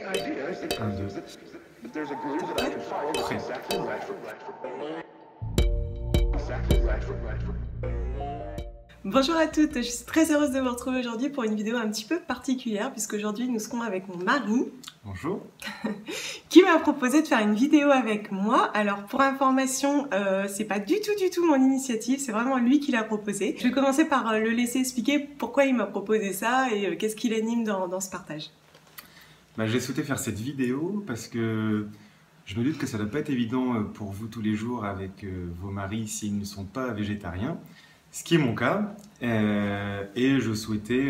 Un, deux. Prêt. Bonjour à toutes, je suis très heureuse de vous retrouver aujourd'hui pour une vidéo un petit peu particulière puisque aujourd'hui nous serons avec mon mari. Bonjour. Qui m'a proposé de faire une vidéo avec moi. Alors pour information, c'est pas du tout mon initiative, c'est vraiment lui qui l'a proposé. Je vais commencer par le laisser expliquer pourquoi il m'a proposé ça et qu'est-ce qui l'anime dans ce partage. J'ai souhaité faire cette vidéo parce que je me doute que ça ne doit pas être évident pour vous tous les jours avec vos maris s'ils ne sont pas végétariens. Ce qui est mon cas, et je souhaitais,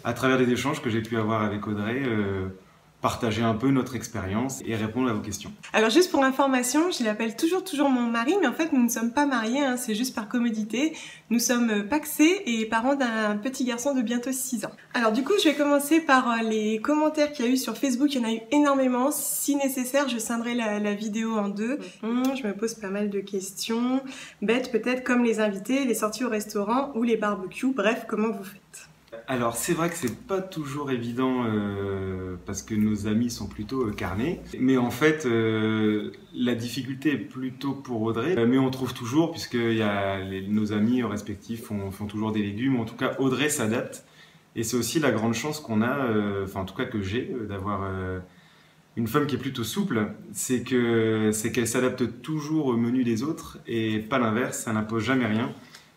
à travers les échanges que j'ai pu avoir avec Audrey, partager un peu notre expérience et répondre à vos questions. Alors juste pour information, je l'appelle toujours mon mari, mais en fait nous ne sommes pas mariés, hein, c'est juste par commodité. Nous sommes pacsés et parents d'un petit garçon de bientôt 6 ans. Alors du coup je vais commencer par les commentaires qu'il y a eu sur Facebook, il y en a eu énormément. Si nécessaire, je scinderai la vidéo en deux. Je me pose pas mal de questions, bêtes peut-être comme les invités, les sorties au restaurant ou les barbecues, bref, comment vous faites ? Alors c'est vrai que c'est pas toujours évident parce que nos amis sont plutôt carnés, mais en fait la difficulté est plutôt pour Audrey, mais on trouve toujours puisque nos amis respectifs font toujours des légumes, en tout cas Audrey s'adapte et c'est aussi la grande chance qu'on a, en tout cas que j'ai, d'avoir une femme qui est plutôt souple, c'est qu'elle s'adapte toujours au menu des autres et pas l'inverse, ça n'impose jamais rien.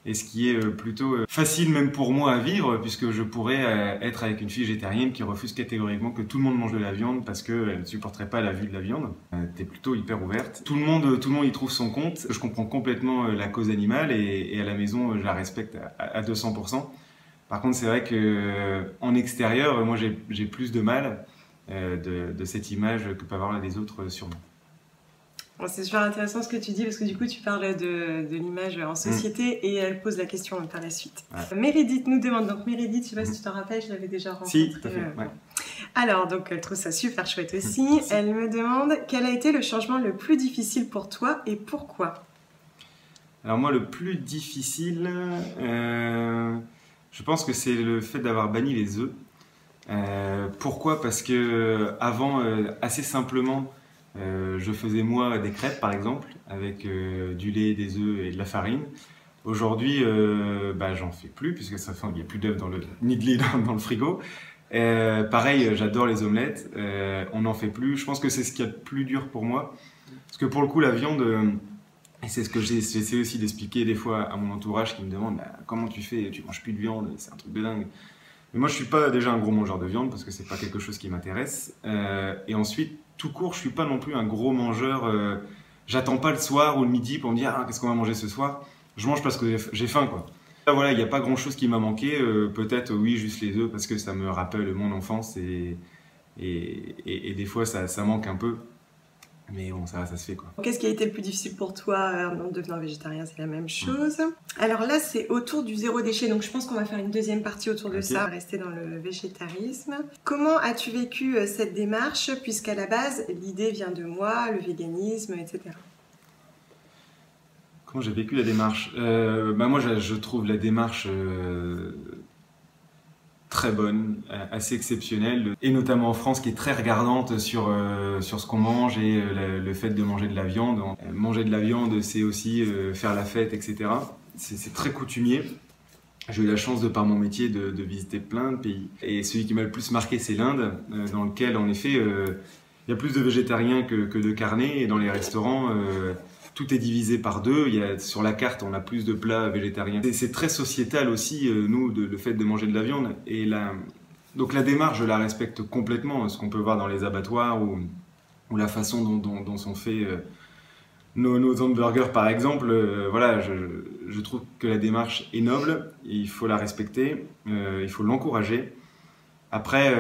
Et ce qui est plutôt facile même pour moi à vivre, puisque je pourrais être avec une fille végétarienne qui refuse catégoriquement que tout le monde mange de la viande parce qu'elle ne supporterait pas la vue de la viande. T'es plutôt hyper ouverte. Tout le monde y trouve son compte. Je comprends complètement la cause animale et à la maison, je la respecte à 200%. Par contre, c'est vrai qu'en extérieur, moi j'ai plus de mal de cette image que peuvent avoir les autres sur moi. Bon, c'est super intéressant ce que tu dis parce que du coup tu parles de l'image en société et elle pose la question par la suite. Ouais. Mérédith nous demande, donc Mérédith, je sais pas si tu t'en rappelles, je l'avais déjà rencontrée. Si, tout à fait. Ouais. Alors donc elle trouve ça super chouette aussi. Elle me demande quel a été le changement le plus difficile pour toi et pourquoi? Alors moi le plus difficile, je pense que c'est le fait d'avoir banni les œufs. Pourquoi? Parce que avant, assez simplement, je faisais moi des crêpes par exemple avec du lait, des œufs et de la farine. Aujourd'hui, j'en fais plus puisque il n'y a plus d'œufs ni de lait dans le frigo. Pareil, j'adore les omelettes. On n'en fait plus. Je pense que c'est ce qu'il y a de plus dur pour moi parce que pour le coup la viande, et c'est ce que j'essaie aussi d'expliquer des fois à mon entourage qui me demande comment tu fais, tu manges plus de viande, c'est un truc de dingue. Mais moi je suis pas déjà un gros mangeur de viande parce que c'est pas quelque chose qui m'intéresse. Et ensuite tout court, je suis pas non plus un gros mangeur. J'attends pas le soir ou le midi pour me dire qu'est-ce qu'on va manger ce soir. Je mange parce que j'ai faim, quoi. Là, voilà, il n'y a pas grand chose qui m'a manqué. Peut-être oui, juste les œufs parce que ça me rappelle mon enfance et des fois ça manque un peu. Mais bon, ça se fait, quoi. Qu'est-ce qui a été le plus difficile pour toi en devenant végétarien? C'est la même chose. Alors là, c'est autour du zéro déchet. Donc je pense qu'on va faire une deuxième partie autour de ça. Rester dans le végétarisme. Comment as-tu vécu cette démarche? Puisqu'à la base, l'idée vient de moi, le véganisme, etc. Comment j'ai vécu la démarche? Moi, je trouve la démarche très bonne, assez exceptionnelle, et notamment en France qui est très regardante sur ce qu'on mange et le fait de manger de la viande. Manger de la viande, c'est aussi faire la fête, etc. C'est très coutumier. J'ai eu la chance de par mon métier de visiter plein de pays. Et celui qui m'a le plus marqué, c'est l'Inde, dans lequel en effet il y a plus de végétariens que de carnés, et dans les restaurants tout est divisé par deux. Sur la carte, on a plus de plats végétariens. C'est très sociétal aussi, nous, le fait de manger de la viande. Donc la démarche, je la respecte complètement. Ce qu'on peut voir dans les abattoirs ou la façon dont sont faits nos hamburgers, par exemple. Voilà, je trouve que la démarche est noble. Et il faut la respecter, il faut l'encourager. Après,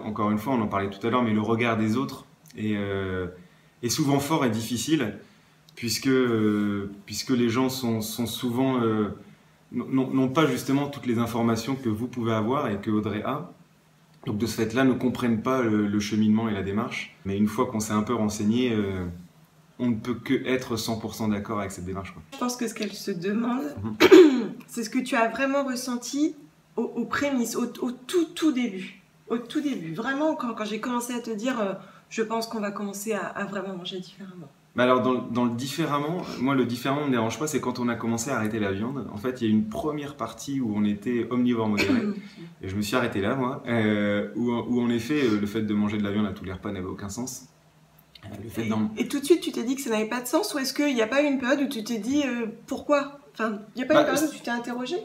encore une fois, on en parlait tout à l'heure, mais le regard des autres est souvent fort et difficile, puisque les gens sont souvent n'ont pas justement toutes les informations que vous pouvez avoir et que Audrey a. Donc de ce fait-là, ne comprennent pas le cheminement et la démarche. Mais une fois qu'on s'est un peu renseigné, on ne peut que être 100% d'accord avec cette démarche, quoi. Je pense que ce qu'elle se demande, c'est ce que tu as vraiment ressenti aux prémices, au tout début. Au tout début, vraiment, quand j'ai commencé à te dire, je pense qu'on va commencer à vraiment manger différemment. Bah alors dans le différemment, moi le différemment ne me dérange pas, c'est quand on a commencé à arrêter la viande. En fait, il y a une première partie où on était omnivore modéré, et je me suis arrêté là, moi, où en effet, le fait de manger de la viande à tous les repas n'avait aucun sens. Le fait Et tout de suite, tu t'es dit que ça n'avait pas de sens, ou est-ce qu'il n'y a pas eu une période où tu t'es dit pourquoi? Enfin, il n'y a pas eu une période où tu t'es interrogé?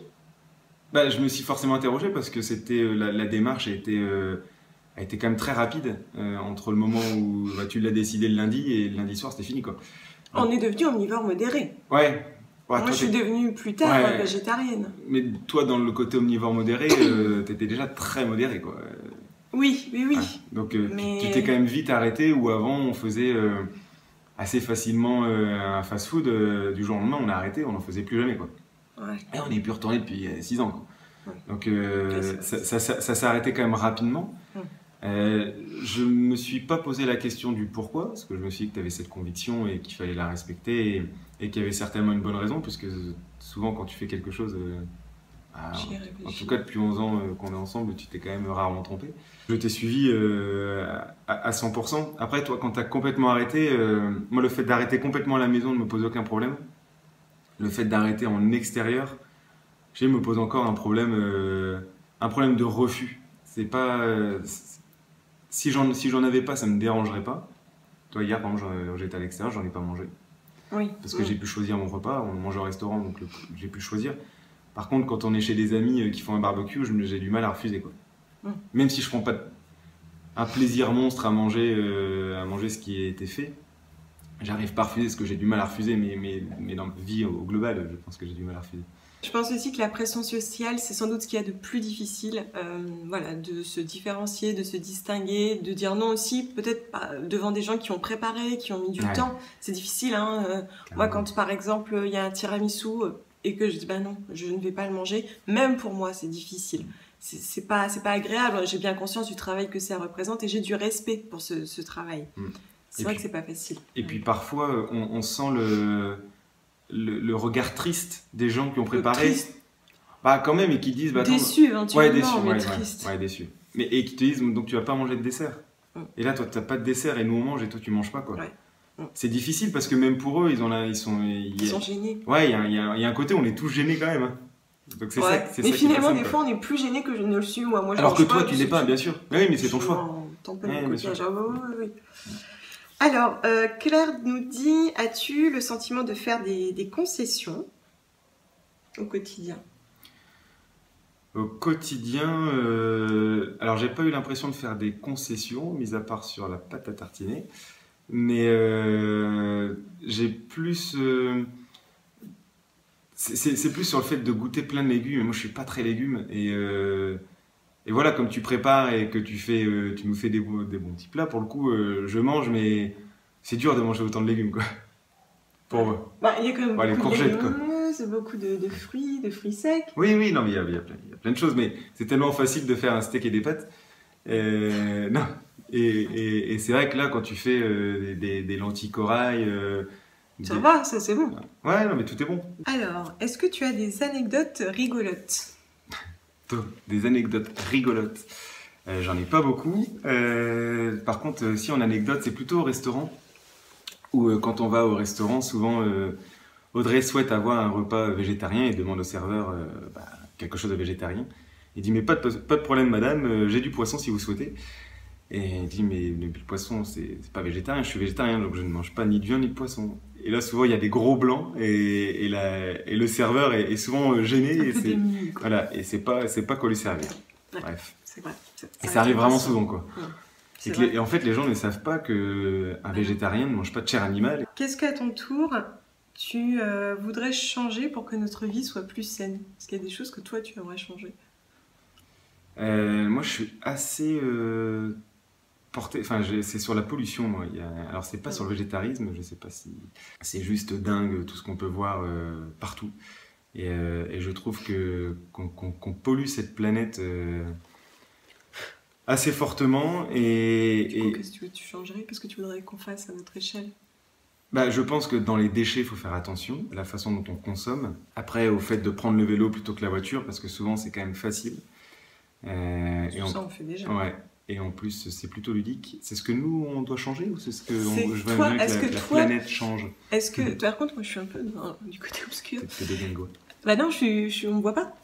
Bah, je me suis forcément interrogé parce que c'était la démarche a été quand même très rapide entre le moment où bah, tu l'as décidé le lundi et le lundi soir c'était fini quoi. On est devenu omnivore modéré. Ouais. Moi je suis devenue plus tard végétarienne. Mais toi dans le côté omnivore modéré, t'étais déjà très modéré quoi. Oui. Ouais. Donc tu t'es quand même vite arrêté où avant on faisait assez facilement un fast-food du jour au lendemain on a arrêté, on n'en faisait plus jamais quoi. Ouais. Et on n'est plus retourné depuis 6 ans quoi. Ouais. Donc ça s'est arrêté quand même rapidement. Je me suis pas posé la question du pourquoi, parce que je me suis dit que tu avais cette conviction et qu'il fallait la respecter et qu'il y avait certainement une bonne raison, puisque souvent quand tu fais quelque chose, en tout cas depuis 11 ans qu'on est ensemble, tu t'es quand même rarement trompé. Je t'ai suivi à 100%. Après toi quand tu as complètement arrêté, moi le fait d'arrêter complètement à la maison ne me pose aucun problème. Le fait d'arrêter en extérieur, me pose encore un problème de refus. C'est pas... si j'en avais pas, ça me dérangerait pas. Toi, hier, par exemple, j'étais à l'extérieur, j'en ai pas mangé. Oui. Parce que j'ai pu choisir mon repas, on mange au restaurant, donc j'ai pu choisir. Par contre, quand on est chez des amis qui font un barbecue, j'ai du mal à refuser, quoi. Même si je prends pas un plaisir monstre à manger ce qui a été fait, j'arrive pas à refuser parce que j'ai du mal à refuser, mais dans ma vie au global, je pense que j'ai du mal à refuser. Je pense aussi que la pression sociale, c'est sans doute ce qu'il y a de plus difficile, voilà, de se différencier, de se distinguer, de dire non aussi, peut-être devant des gens qui ont préparé, qui ont mis du temps. C'est difficile, hein. Moi, quand par exemple, il y a un tiramisu et que je dis bah non, je ne vais pas le manger, même pour moi, c'est difficile. C'est pas agréable. J'ai bien conscience du travail que ça représente et j'ai du respect pour ce travail. C'est vrai que c'est pas facile. Et puis parfois, on sent le regard triste des gens qui ont préparé. Bah quand même, et qui disent... Bah, déçu éventuellement, mais triste. Ouais, déçu. Et qui te disent, donc tu vas pas manger de dessert. Et là, toi, tu n'as pas de dessert et nous on mange et toi tu manges pas quoi. C'est difficile parce que même pour eux, ils sont gênés. Ouais, il y a un côté, on est tous gênés quand même. Hein. Donc c'est ça. Mais finalement, des fois, on est plus gênés que je ne le suis. Moi, alors que toi, tu n'es pas, bien sûr. Oui, mais c'est ton choix. Oui. Alors, Claire nous dit, as-tu le sentiment de faire des concessions au quotidien? Au quotidien, alors j'ai pas eu l'impression de faire des concessions, mis à part sur la pâte à tartiner, mais j'ai plus... c'est plus sur le fait de goûter plein de légumes, moi je suis pas très légumes, et voilà, comme tu prépares et que tu nous fais des bons petits plats, pour le coup, je mange, mais c'est dur de manger autant de légumes, quoi. Pour moi. Bah, il y a quand même les courgettes, quoi. C'est beaucoup de fruits secs. Oui, non, mais il y a plein de choses, mais c'est tellement facile de faire un steak et des pâtes. Non. Et c'est vrai que là, quand tu fais des lentilles corail... ça va, ça c'est bon. Ouais, non, mais tout est bon. Alors, est-ce que tu as des anecdotes rigolotes? Des anecdotes rigolotes. J'en ai pas beaucoup. Par contre, si en anecdote, c'est plutôt au restaurant. Où quand on va au restaurant, souvent, Audrey souhaite avoir un repas végétarien et demande au serveur quelque chose de végétarien. Il dit, mais pas de problème, madame, j'ai du poisson si vous souhaitez. Et il dit, mais le poisson, c'est pas végétarien, je suis végétarien, donc je ne mange pas ni de viande ni de poisson. Et là, souvent, il y a des gros blancs et le serveur est souvent gêné. Voilà, et c'est pas qu'on lui servir. Ouais, bref. C'est vrai. Et ça arrive vraiment souvent, quoi. Ouais, et en fait, les gens ne savent pas qu'un végétarien ne mange pas de chair animale. Qu'est-ce qu'à ton tour, tu voudrais changer pour que notre vie soit plus saine? Est-ce qu'il y a des choses que toi, tu aimerais changer? Moi, je suis assez... c'est sur la pollution, moi. Alors, c'est pas sur le végétarisme, je sais pas si... C'est juste dingue, tout ce qu'on peut voir partout. Et je trouve qu'on pollue cette planète assez fortement. Qu'est-ce que tu changerais? Qu'est-ce que tu voudrais qu'on fasse à notre échelle? Je pense que dans les déchets, il faut faire attention à la façon dont on consomme. Après, au fait de prendre le vélo plutôt que la voiture, parce que souvent, c'est quand même facile. Et Ça, on fait déjà. Ouais. Et en plus, c'est plutôt ludique. C'est ce que nous, on doit changer ou c'est ce que je veux toi, que la planète change? Est-ce que, par contre, moi, je suis un peu du côté obscur. C'est des dingo. Bah non, on me voit pas.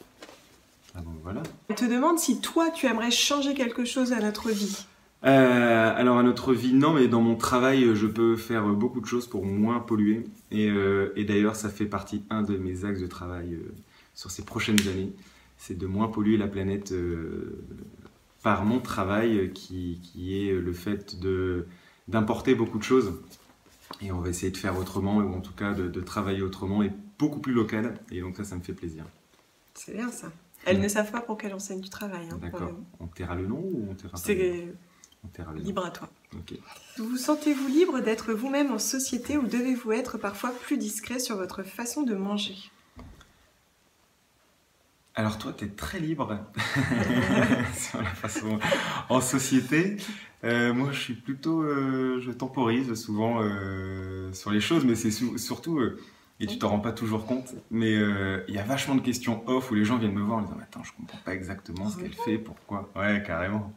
Ah bon, voilà. On te demande si toi, tu aimerais changer quelque chose à notre vie. Alors à notre vie, non, mais dans mon travail, je peux faire beaucoup de choses pour moins polluer. Et d'ailleurs, ça fait partie un de mes axes de travail sur ces prochaines années, c'est de moins polluer la planète par mon travail, qui est le fait d'importer beaucoup de choses. Et on va essayer de faire autrement, ou en tout cas de travailler autrement et beaucoup plus local. Et donc ça me fait plaisir. C'est bien ça. Elles ne savent pas pour quelle enseigne tu travailles. Hein, d'accord. On taira le nom ou on taira pas C'est libre à toi. Okay. Vous sentez-vous libre d'être vous-même en société ou devez-vous être parfois plus discret sur votre façon de manger? Alors toi, tu es très libre sur la façon en société. Moi, je suis plutôt, je temporise souvent sur les choses, mais c'est surtout, et tu t'en rends pas toujours compte, mais il y a vachement de questions off où les gens viennent me voir en disant attends, je comprends pas exactement ce qu'elle fait, pourquoi. Ouais, carrément.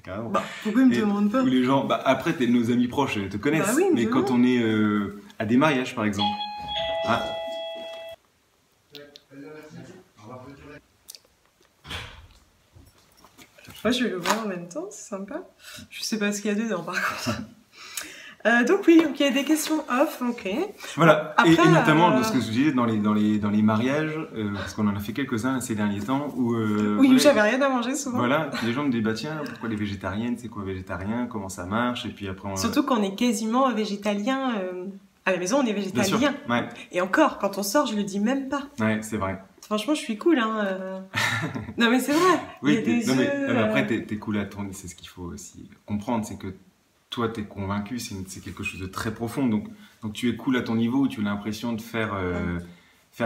Carrément. Bah, pourquoi ils me demandent pas? Où les gens, après, nos amis proches te connaissent, oui, mais quand on est à des mariages, par exemple. Ah. Moi, je vais le voir en même temps, c'est sympa. Je sais pas ce qu'il y a dedans, par contre. Donc oui, il y a des questions off, ok. Voilà, après, et notamment dans ce que je disais dans les mariages, parce qu'on en a fait quelques-uns ces derniers temps, où... oui, voilà, j'avais rien à manger souvent. Voilà, les gens me disent, bah tiens, pourquoi les végétariennes, c'est quoi végétarien, comment ça marche, et puis après... Surtout qu'on est quasiment végétalien, à la maison on est végétalien. Bien sûr, ouais. Et encore, quand on sort, je le dis même pas. Ouais, c'est vrai. Franchement, je suis cool, hein. Non mais c'est vrai. Oui, mais après, t'es cool à ton... C'est ce qu'il faut aussi comprendre, c'est que toi, tu es convaincu, c'est quelque chose de très profond. Donc tu es cool à ton niveau, où tu as l'impression de faire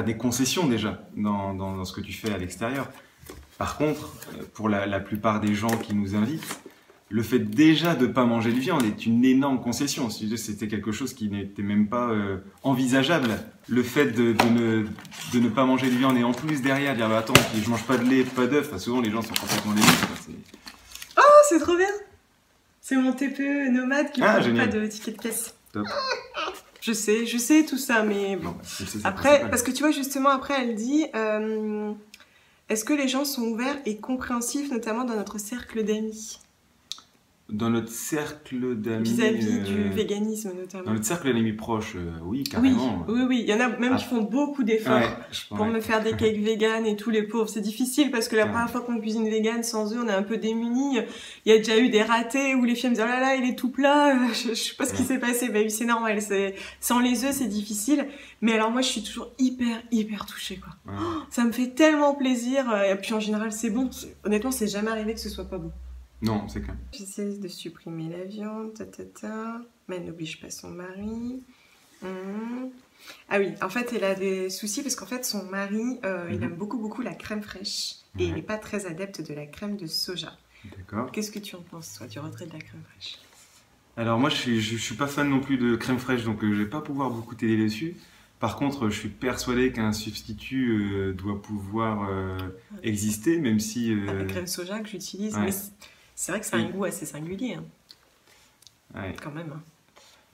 des concessions déjà dans ce que tu fais à l'extérieur. Par contre, pour la plupart des gens qui nous invitent, le fait déjà de ne pas manger de viande est une énorme concession. C'était quelque chose qui n'était même pas envisageable. Le fait de ne pas manger de viande et en plus derrière dire bah, attends, je mange pas de lait, pas d'œufs. Enfin, souvent les gens sont complètement débiles. Oh, c'est trop bien! C'est mon TPE nomade qui ne prend pas de ticket de caisse. Top. Je sais tout ça, mais bon. Après, parce que tu vois, justement, après, elle dit est-ce que les gens sont ouverts et compréhensifs, notamment dans notre cercle d'amis? Dans notre cercle d'amis... Vis-à-vis du véganisme, notamment. Dans notre cercle d'amis proches, oui, carrément. Oui. Il y en a même qui font beaucoup d'efforts pour me faire des cakes véganes et tout, les pauvres. C'est difficile parce que la première fois qu'on cuisine végane, sans eux, on est un peu démunis. Il y a déjà eu des ratés où les filles me disent « Oh là là, il est tout plat, je sais pas ce qui s'est passé. » Bah oui, c'est normal. Sans les œufs, c'est difficile. Mais alors moi, je suis toujours hyper touchée, quoi. Oh, ça me fait tellement plaisir. Et puis en général, c'est bon. Honnêtement, c'est jamais arrivé que ce soit pas bon. Non, c'est clair. J'essaie de supprimer la viande, mais elle n'oblige pas son mari. Ah oui, en fait, elle a des soucis parce qu'en fait, son mari, il aime beaucoup la crème fraîche et il n'est pas très adepte de la crème de soja. D'accord. Qu'est-ce que tu en penses, toi, du retrait de la crème fraîche? Alors moi, je suis pas fan non plus de crème fraîche, donc je vais pas pouvoir beaucoup t'aider dessus. Par contre, je suis persuadé qu'un substitut doit pouvoir exister, même si... La crème soja que j'utilise, mais c'est vrai que c'est un goût assez singulier. Hein. Ouais. Quand même. Hein.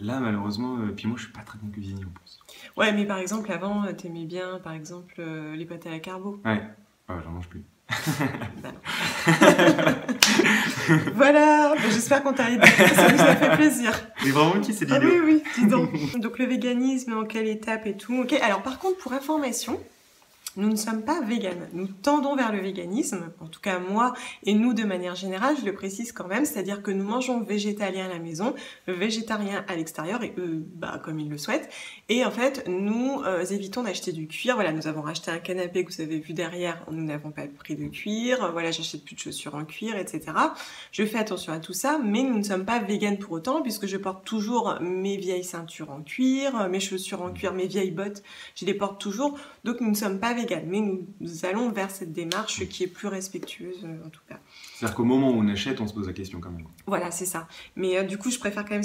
Là, malheureusement, puis moi, je suis pas très bon cuisinier en plus. Ouais, mais par exemple, avant, t'aimais bien, par exemple, les pâtes à la carbo. Ouais, j'en mange plus. Voilà, j'espère qu'on t'a aidé, ça nous a fait plaisir. C'est vraiment qui cette vidéo? Oui, dis donc. Donc le véganisme, en quelle étape et tout. Ok, alors par contre, pour information, nous ne sommes pas véganes. Nous tendons vers le véganisme, en tout cas moi et nous de manière générale, je le précise quand même, c'est-à-dire que nous mangeons végétalien à la maison, végétarien à l'extérieur et eux, comme ils le souhaitent. Et en fait, nous évitons d'acheter du cuir. Voilà, nous avons racheté un canapé que vous avez vu derrière, nous n'avons pas pris de cuir. Voilà, j'achète plus de chaussures en cuir, etc. Je fais attention à tout ça, mais nous ne sommes pas véganes pour autant, puisque je porte toujours mes vieilles ceintures en cuir, mes chaussures en cuir, mes vieilles bottes, je les porte toujours. Donc nous ne sommes pas véganes, mais nous allons vers cette démarche qui est plus respectueuse en tout cas. C'est-à-dire qu'au moment où on achète, on se pose la question quand même. Voilà, c'est ça. Mais du coup, je préfère quand même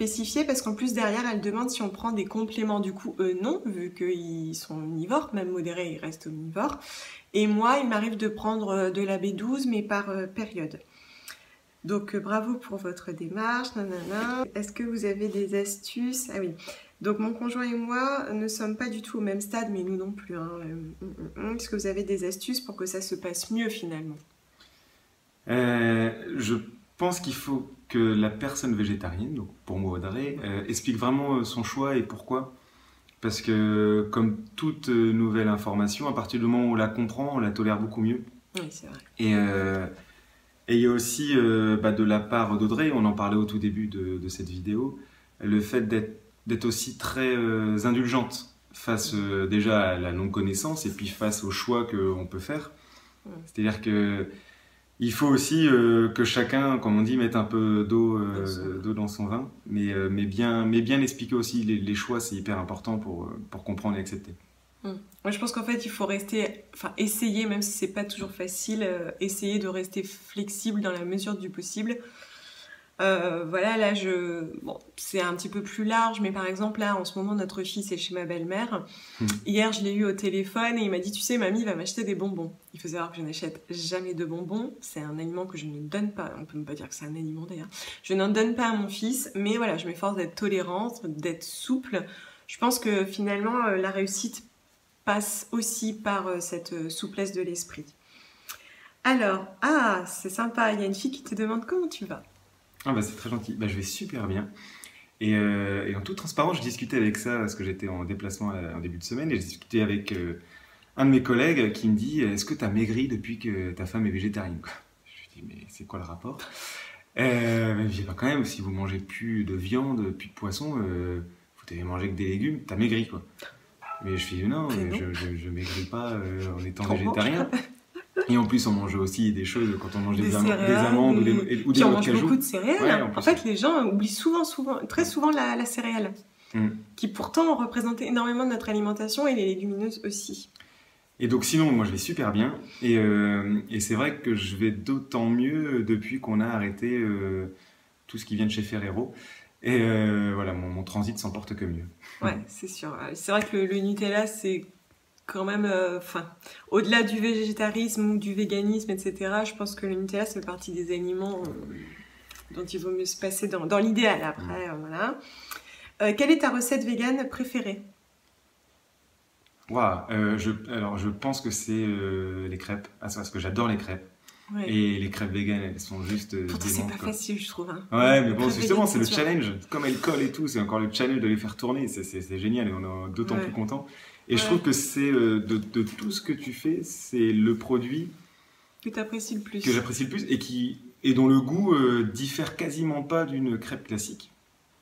spécifier parce qu'en plus derrière elle demande si on prend des compléments, du coup eux non, vu qu'ils sont omnivores, même modérés ils restent omnivores. Et moi il m'arrive de prendre de la B12 mais par période. Donc bravo pour votre démarche, nanana. Est-ce que vous avez des astuces? Ah oui. Donc mon conjoint et moi ne sommes pas du tout au même stade, mais nous non plus. Hein. Est-ce que vous avez des astuces pour que ça se passe mieux finalement? Je pense qu'il faut que la personne végétarienne, donc pour moi Audrey, explique vraiment son choix et pourquoi. Parce que comme toute nouvelle information, à partir du moment où on la comprend, on la tolère beaucoup mieux. Oui, c'est vrai. Et il y a aussi, de la part d'Audrey, on en parlait au tout début de cette vidéo, le fait d'être aussi très indulgente face déjà à la non-connaissance et puis face aux choix qu'on peut faire. C'est-à-dire que il faut aussi que chacun, comme on dit, mette un peu d'eau dans son vin, mais bien expliquer aussi les choix, c'est hyper important pour comprendre et accepter. Moi, je pense qu'en fait, il faut essayer, même si c'est pas toujours facile, essayer de rester flexible dans la mesure du possible. Voilà, là, bon, c'est un petit peu plus large, mais par exemple, là, en ce moment, notre fils est chez ma belle-mère. Hier, je l'ai eu au téléphone et il m'a dit, tu sais, mamie va m'acheter des bonbons. Il faut savoir que je n'achète jamais de bonbons. C'est un aliment que je ne donne pas. On peut même pas dire que c'est un aliment, d'ailleurs. Je n'en donne pas à mon fils, mais voilà, je m'efforce d'être tolérante, d'être souple. Je pense que finalement, la réussite passe aussi par cette souplesse de l'esprit. Alors, c'est sympa, il y a une fille qui te demande comment tu vas. Ah c'est très gentil, je vais super bien. Et en toute transparence, je discutais avec ça parce que j'étais en déplacement en début de semaine et j'ai discuté avec un de mes collègues qui me dit « Est-ce que tu as maigri depuis que ta femme est végétarienne ?» Je lui dis « Mais c'est quoi le rapport ?» Il me dit « Quand même, si vous mangez plus de viande, plus de poisson, vous devez manger que des légumes, t'as maigri quoi. » Mais je dis non, je maigris pas en étant végétarien. Et en plus, on mange aussi des choses quand on mange des amandes ou des noix de cajou. On mange beaucoup de céréales. Ouais, en fait, les gens oublient très souvent la céréale, qui pourtant représente énormément de notre alimentation et les légumineuses aussi. Et donc sinon, moi je vais super bien. Et c'est vrai que je vais d'autant mieux depuis qu'on a arrêté tout ce qui vient de chez Ferrero. Et voilà, mon transit s'en porte que mieux. Ouais, c'est sûr. C'est vrai que le Nutella, c'est quand même... au-delà du végétarisme ou du véganisme, etc., je pense que le Nutella, ça fait partie des aliments dont il vaut mieux se passer dans l'idéal. Après, voilà. Quelle est ta recette végane préférée? Alors, je pense que c'est les crêpes. Parce que j'adore les crêpes. Ouais. Et les crêpes véganes, elles sont juste démentes. C'est pas facile, je trouve. Hein. Ouais, mais bon, justement, c'est le challenge. Comme elles collent et tout, c'est encore le challenge de les faire tourner. C'est génial et on est d'autant plus content. Et je trouve que c'est de tout ce que tu fais, c'est le produit que tu apprécies le plus. Que j'apprécie le plus et dont le goût diffère quasiment pas d'une crêpe classique.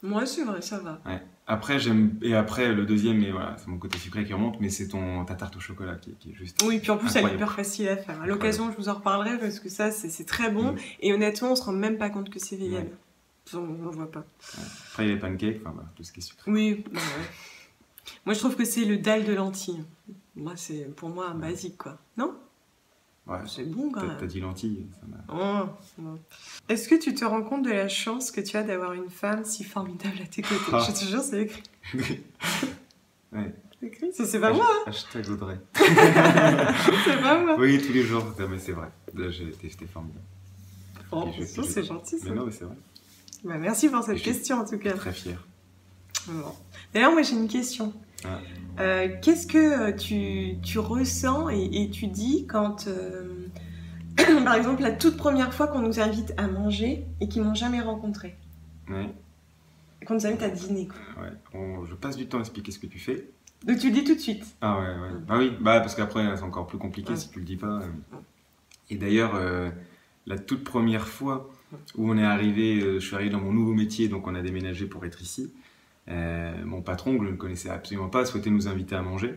Moi, c'est vrai, ça va. Ouais. Après, le deuxième, mais voilà, c'est mon côté sucré qui remonte, mais c'est ta tarte au chocolat qui est juste. Oui, puis en plus, elle est hyper facile à faire. À l'occasion, je vous en reparlerai parce que ça, c'est très bon. Et honnêtement, on se rend même pas compte que c'est vegan. On ne voit pas. Après, il y a les pancakes, tout ce qui est sucré. Oui, moi, je trouve que c'est le dalle de lentilles. Moi, c'est pour moi un basique, quoi. Non? Ouais, c'est bon quand même. T'as dit lentilles. Est-ce que tu te rends compte de la chance que tu as d'avoir une femme si formidable à tes côtés? Je te jure, c'est écrit. Ouais. C'est écrit, c'est pas moi. Hein. Hashtag Audrey. C'est pas moi. Oui, tous les jours, mais c'est vrai. Là, c'était formidable. C'est gentil, ça. Mais non, mais c'est vrai. Merci pour cette question, en tout cas. Très fier. Bon. D'ailleurs, moi, j'ai une question. Qu'est-ce que tu ressens et tu dis quand, par exemple, la toute première fois qu'on nous invite à manger et qu'ils m'ont jamais rencontré? Ouais. Qu'on nous invite à dîner, quoi. Ouais. Je passe du temps à expliquer ce que tu fais. Donc tu le dis tout de suite. Ah ouais. Oui, parce qu'après, c'est encore plus compliqué si tu le dis pas. Et d'ailleurs, la toute première fois où on est arrivé, je suis arrivé dans mon nouveau métier, donc on a déménagé pour être ici. Mon patron, que je ne connaissais absolument pas, souhaitait nous inviter à manger.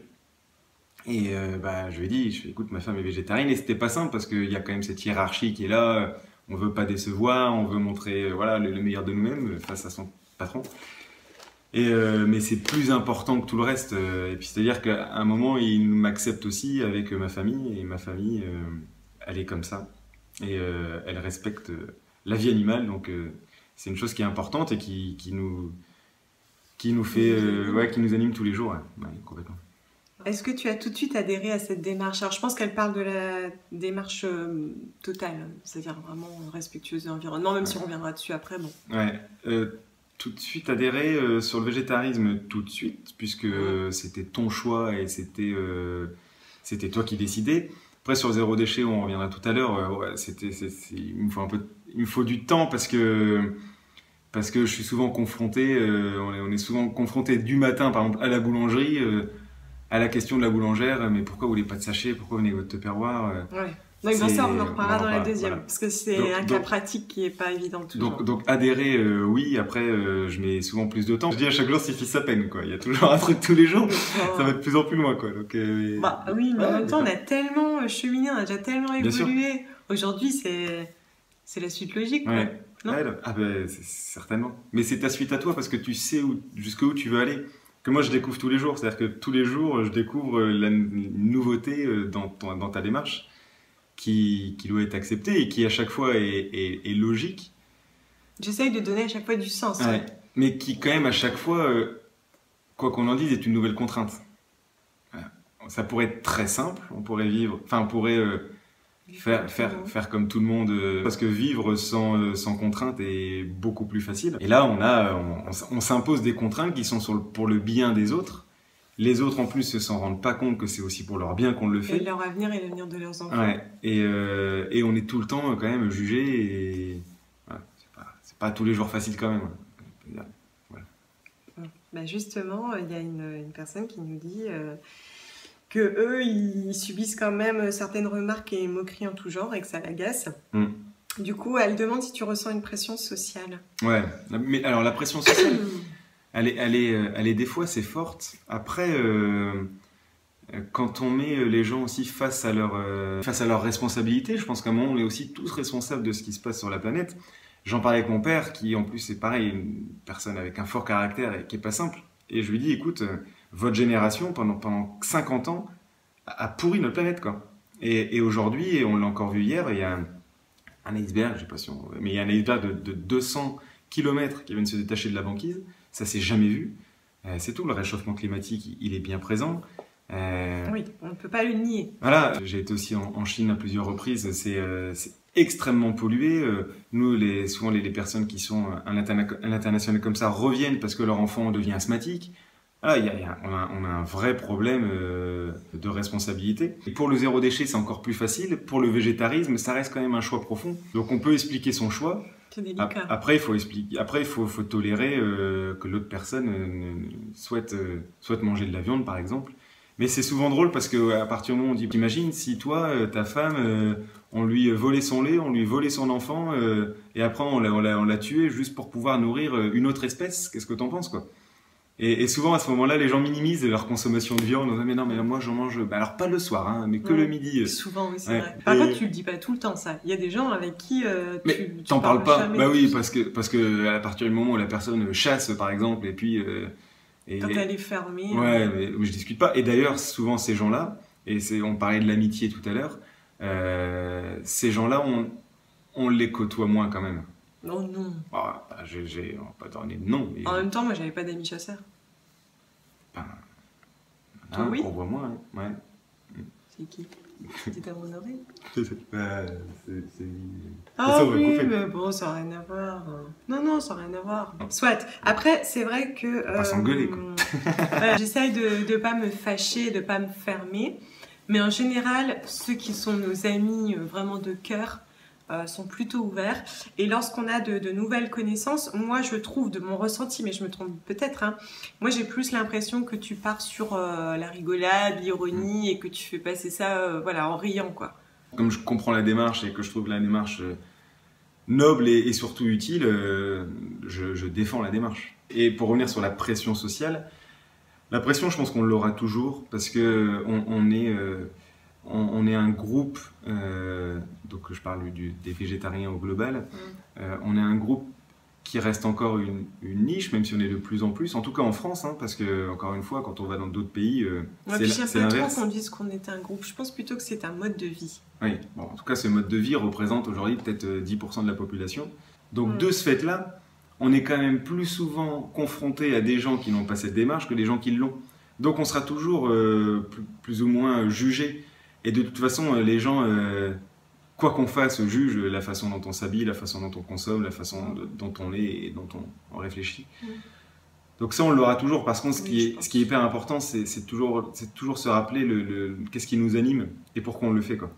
Et je lui ai dit, écoute, ma femme est végétarienne, et c'était pas simple parce qu'il y a quand même cette hiérarchie qui est là. On veut pas décevoir, on veut montrer le meilleur de nous-mêmes face à son patron. Mais c'est plus important que tout le reste. Et puis c'est-à-dire qu'à un moment, il m'accepte aussi avec ma famille, et ma famille, elle est comme ça. Et elle respecte la vie animale, donc c'est une chose qui est importante et qui nous fait, qui nous anime tous les jours, complètement. Est-ce que tu as tout de suite adhéré à cette démarche? Alors je pense qu'elle parle de la démarche totale, c'est-à-dire vraiment respectueuse de l'environnement, même si on reviendra dessus après. Bon. Ouais, tout de suite adhéré sur le végétarisme, tout de suite, puisque c'était ton choix et c'était toi qui décidais. Après sur le zéro déchet, on reviendra tout à l'heure, il me faut du temps parce que je suis souvent confronté, on est souvent confronté du matin par exemple à la boulangerie, à la question de la boulangère, mais pourquoi vous voulez pas de sachet, pourquoi vous venez avec votre Tupperware Ouais. Donc bon, ça on en reparlera dans la deuxième, voilà. parce que c'est un cas pratique qui est pas évident toujours. Donc adhérer, oui, après je mets souvent plus de temps. Je dis à chaque jour suffit sa peine, quoi. Il y a toujours un truc tous les jours, ça va de plus en plus loin, quoi. Donc, oui, mais en même temps on a tellement cheminé, on a déjà tellement évolué. Aujourd'hui c'est la suite logique, quoi. Ouais. Non Certainement. Mais c'est ta suite à toi, parce que tu sais jusqu'où tu veux aller. Que moi je découvre tous les jours, c'est-à-dire que tous les jours je découvre la nouveauté dans ta démarche qui doit être acceptée et qui à chaque fois est logique. J'essaye de donner à chaque fois du sens. Ouais. Mais qui quand même à chaque fois, quoi qu'on en dise, est une nouvelle contrainte. Ça pourrait être très simple, on pourrait faire comme tout le monde, parce que vivre sans contrainte est beaucoup plus facile. Et là, on s'impose des contraintes qui sont pour le bien des autres. Les autres, en plus, ne s'en rendent pas compte que c'est aussi pour leur bien qu'on le fait. Et leur avenir et l'avenir de leurs enfants. Ouais. Et on est tout le temps quand même jugé. Et voilà, c'est pas tous les jours facile quand même. Voilà. Justement, il y a une personne qui nous dit... que eux, ils subissent quand même certaines remarques et moqueries en tout genre et que ça l'agace. Du coup, elle demande si tu ressens une pression sociale. Ouais, mais alors la pression sociale, elle est des fois c'est forte. Après, quand on met les gens aussi face à leurs responsabilités, je pense qu'à un moment on est aussi tous responsables de ce qui se passe sur la planète. J'en parlais avec mon père, qui en plus c'est pareil, une personne avec un fort caractère et qui est pas simple. Et je lui dis, écoute, votre génération, pendant 50 ans, a pourri notre planète, quoi. Et aujourd'hui, et on l'a encore vu hier, il y a un iceberg, je sais pas si mais il y a un iceberg de 200 km qui vient de se détacher de la banquise. Ça s'est jamais vu. C'est tout, le réchauffement climatique, il est bien présent. Oui, on ne peut pas le nier. Voilà, j'ai été aussi en Chine à plusieurs reprises. C'est extrêmement pollué. Nous, souvent les personnes qui sont à l'international comme ça reviennent parce que leur enfant devient asthmatique. Voilà, on a un vrai problème de responsabilité. Et pour le zéro déchet, c'est encore plus facile. Pour le végétarisme, ça reste quand même un choix profond. Donc on peut expliquer son choix. C'est délicat. Après, il faut tolérer que l'autre personne souhaite manger de la viande, par exemple. Mais c'est souvent drôle parce qu'à partir du moment où on dit, t'imagines si toi, ta femme, on lui volait son lait, on lui volait son enfant, et après on l'a tué juste pour pouvoir nourrir une autre espèce. Qu'est-ce que t'en penses, quoi? Et souvent à ce moment-là, les gens minimisent leur consommation de viande. Mais non, mais moi j'en mange. Alors pas le soir, hein, mais que le midi. Souvent, oui, c'est vrai. Par contre, tu le dis pas tout le temps, ça. Il y a des gens avec qui tu t'en parles pas. Bah oui, parce que à partir du moment où la personne chasse, par exemple, et puis. Quand elle est fermée. Ouais, mais je discute pas. Et d'ailleurs, souvent ces gens-là, on parlait de l'amitié tout à l'heure. Ces gens-là, on les côtoie moins quand même. Oh non. On va pas donner de nom. En même temps, moi, j'avais pas d'amis chasseurs. Oui. On voit moins, hein. Ouais. C'est qui? C'est à mon oreille. Ah oui, mais bon, ça n'a rien à voir. Non, ça n'a rien à voir. Soit. Après, c'est vrai que... On va pas s'engueuler, quoi. J'essaye de pas me fâcher, de pas me fermer. Mais en général, ceux qui sont nos amis vraiment de cœur sont plutôt ouverts. Et lorsqu'on a de nouvelles connaissances, moi je trouve de mon ressenti, mais je me trompe peut-être, hein, moi j'ai plus l'impression que tu pars sur la rigolade, l'ironie et que tu fais passer ça en riant, quoi. Comme je comprends la démarche et que je trouve la démarche noble et surtout utile, je défends la démarche. Et pour revenir sur la pression sociale, la pression, je pense qu'on l'aura toujours parce que on est un groupe, donc je parle des végétariens au global, on est un groupe qui reste encore une niche, même si on est de plus en plus, en tout cas en France, hein, parce que, encore une fois, quand on va dans d'autres pays, c'est l'inverse. Trop qu'on dise qu'on est un groupe, je pense plutôt que c'est un mode de vie. Oui, bon, en tout cas, ce mode de vie représente aujourd'hui peut-être 10% de la population. Donc de ce fait-là, on est quand même plus souvent confronté à des gens qui n'ont pas cette démarche que des gens qui l'ont. Donc on sera toujours plus ou moins jugé. Et de toute façon, les gens, quoi qu'on fasse, jugent la façon dont on s'habille, la façon dont on consomme, la façon dont on est et dont on réfléchit. Donc ça, on l'aura toujours. Par contre, ce qui est hyper important, c'est toujours se rappeler qu'est-ce qui nous anime et pourquoi on le fait, quoi.